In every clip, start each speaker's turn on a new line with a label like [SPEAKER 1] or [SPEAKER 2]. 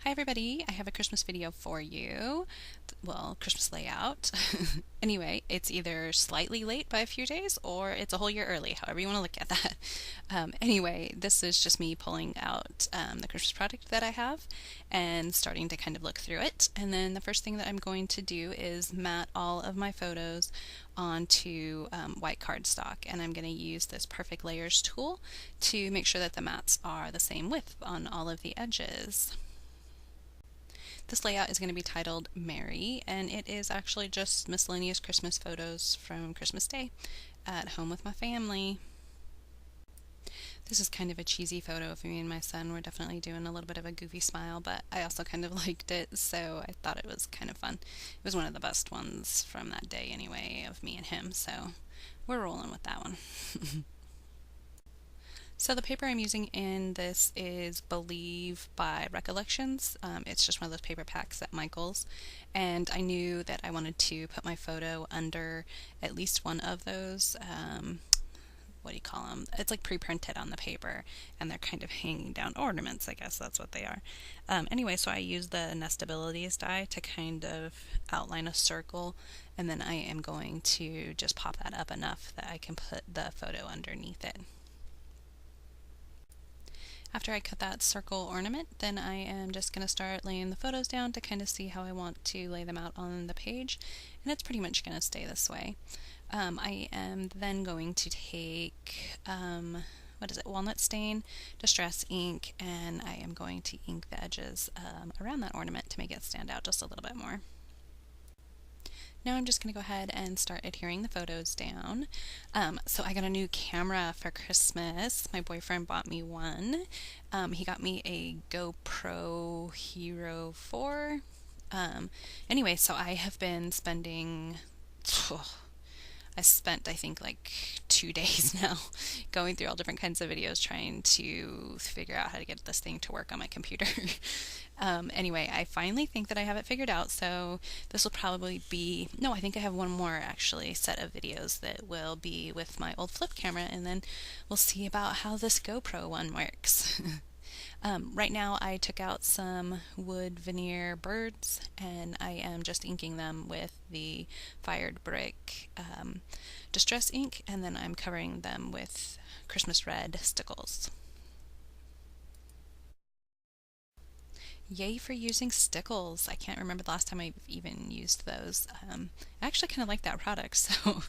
[SPEAKER 1] Hi everybody, I have a Christmas video for you. Well, Christmas layout. Anyway, it's either slightly late by a few days or it's a whole year early, however you want to look at that. Anyway, this is just me pulling out the Christmas product that I have and starting to kind of look through it. And then the first thing that I'm going to do is mat all of my photos onto white cardstock, and I'm going to use this Perfect Layers tool to make sure that the mats are the same width on all of the edges. This layout is going to be titled Merry, and it is actually just miscellaneous Christmas photos from Christmas Day at home with my family. This is kind of a cheesy photo of me and my son. We're definitely doing a little bit of a goofy smile, but I also kind of liked it, so I thought it was kind of fun. It was one of the best ones from that day anyway, of me and him, so we're rolling with that one. So the paper I'm using in this is Believe by Recollections. It's just one of those paper packs at Michael's, and I knew that I wanted to put my photo under at least one of those, what do you call them? It's like pre-printed on the paper, and they're kind of hanging down ornaments, I guess that's what they are. Anyway, so I used the Nestabilities die to kind of outline a circle, and then I am going to just pop that up enough that I can put the photo underneath it. After I cut that circle ornament, then I am just going to start laying the photos down to kind of see how I want to lay them out on the page, and it's pretty much going to stay this way. I am then going to take, walnut stain, distress ink, and I am going to ink the edges around that ornament to make it stand out just a little bit more. Now I'm just going to go ahead and start adhering the photos down. So I got a new camera for Christmas. My boyfriend bought me one. He got me a GoPro Hero 4. Anyway, so I have been spending... I spent, I think, like 2 days now going through all different kinds of videos trying to figure out how to get this thing to work on my computer. Anyway, I finally think that I have it figured out, so this will probably be, no, I think I have one more actually set of videos that will be with my old flip camera, and then we'll see about how this GoPro one works. Right now I took out some wood veneer birds, and I am just inking them with the Fired Brick Distress ink, and then I'm covering them with Christmas Red Stickles. Yay for using stickles. I can't remember the last time I've even used those. I actually kind of like that product, so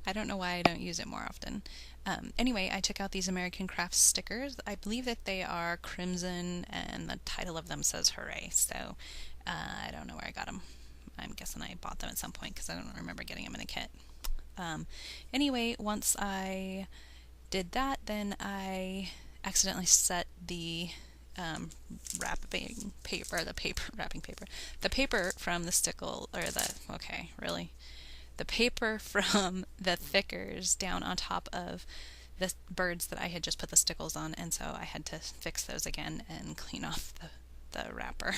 [SPEAKER 1] I don't know why I don't use it more often. Anyway, I took out these American Crafts stickers. I believe that they are crimson, and the title of them says Hooray, so I don't know where I got them. I'm guessing I bought them at some point because I don't remember getting them in a kit. Anyway, once I did that, then I accidentally set the wrapping paper, the paper from the stickle, or the paper from the thickers down on top of the birds that I had just put the stickles on, and so I had to fix those again and clean off the wrapper.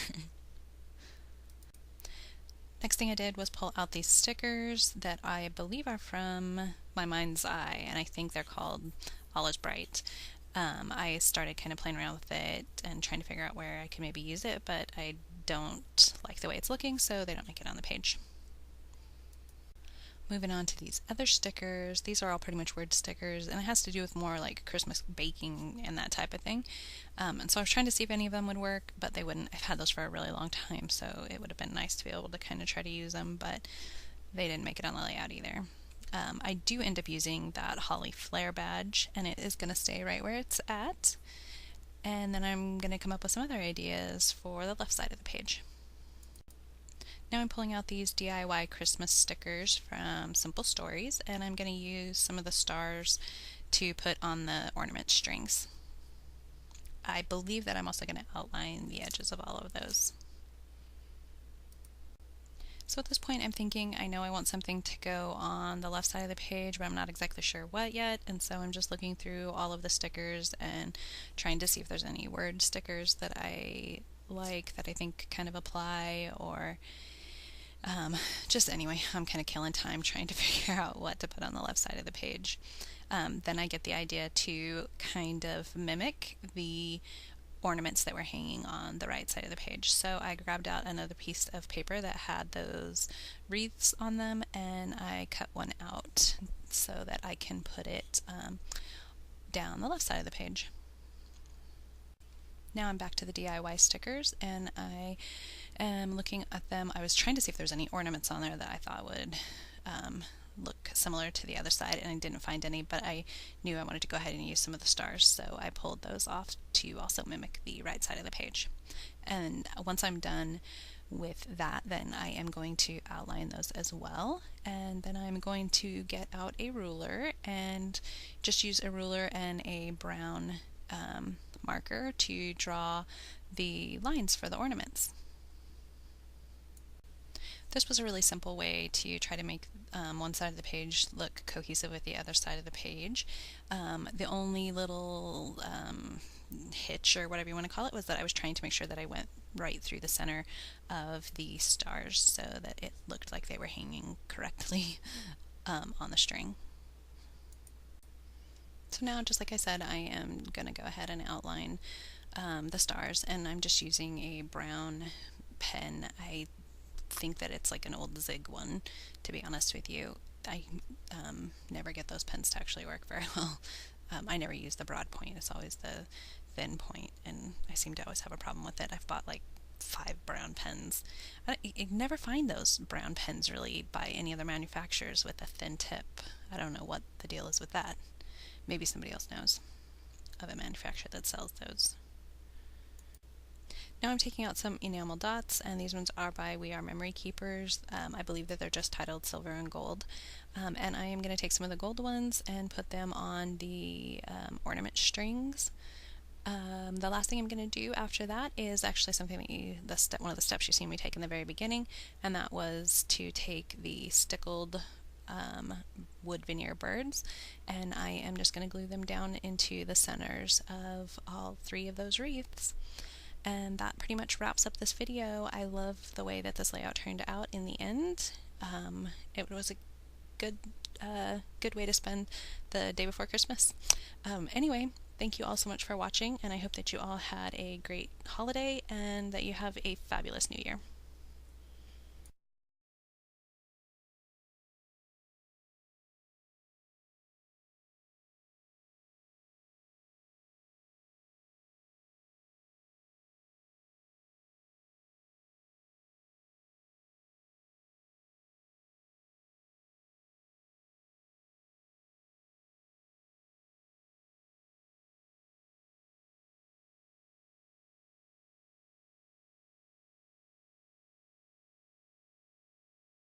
[SPEAKER 1] Next thing I did was pull out these stickers that I believe are from My Mind's Eye, and I think they're called All Is Bright. I started kind of playing around with it and trying to figure out where I could maybe use it, but I don't like the way it's looking, so they don't make it on the page. Moving on to these other stickers. These are all pretty much word stickers, and it has to do with more like Christmas baking and that type of thing. And so I was trying to see if any of them would work, but they wouldn't. I've had those for a really long time, so it would have been nice to be able to kind of try to use them, but they didn't make it on the layout either. I do end up using that Holly Flare badge, and it is going to stay right where it's at. And then I'm going to come up with some other ideas for the left side of the page. Now I'm pulling out these DIY Christmas stickers from Simple Stories, and I'm going to use some of the stars to put on the ornament strings. I believe that I'm also going to outline the edges of all of those. So at this point I'm thinking I know I want something to go on the left side of the page, but I'm not exactly sure what yet, and so I'm just looking through all of the stickers and trying to see if there's any word stickers that I like, that I think kind of apply, or just anyway, I'm kind of killing time trying to figure out what to put on the left side of the page. Then I get the idea to kind of mimic the ornaments that were hanging on the right side of the page. So I grabbed out another piece of paper that had those wreaths on them, and I cut one out so that I can put it down the left side of the page. Now I'm back to the DIY stickers, and I am looking at them. I was trying to see if there's any ornaments on there that I thought would look similar to the other side, and I didn't find any, but I knew I wanted to go ahead and use some of the stars, so I pulled those off to also mimic the right side of the page. And once I'm done with that, then I am going to outline those as well, and then I'm going to get out a ruler and just use a ruler and a brown marker to draw the lines for the ornaments. This was a really simple way to try to make one side of the page look cohesive with the other side of the page. The only little hitch, or whatever you want to call it, was that I was trying to make sure that I went right through the center of the stars so that it looked like they were hanging correctly on the string. So now, just like I said, I am going to go ahead and outline the stars, and I'm just using a brown pen. I think that it's like an old Zig one, to be honest with you. I never get those pens to actually work very well. I never use the broad point, it's always the thin point, and I seem to always have a problem with it. I've bought like 5 brown pens. I never find those brown pens really by any other manufacturers with a thin tip. I don't know what the deal is with that. Maybe somebody else knows of a manufacturer that sells those. Now I'm taking out some enamel dots, and these ones are by We Are Memory Keepers. I believe that they're just titled Silver and Gold. And I am going to take some of the gold ones and put them on the ornament strings. The last thing I'm going to do after that is actually something that one of the steps you see me take in the very beginning, and that was to take the stickled wood veneer birds, and I am just going to glue them down into the centers of all 3 of those wreaths. And that pretty much wraps up this video. I love the way that this layout turned out in the end. It was a good way to spend the day before Christmas. Anyway, thank you all so much for watching, and I hope that you all had a great holiday and that you have a fabulous new year.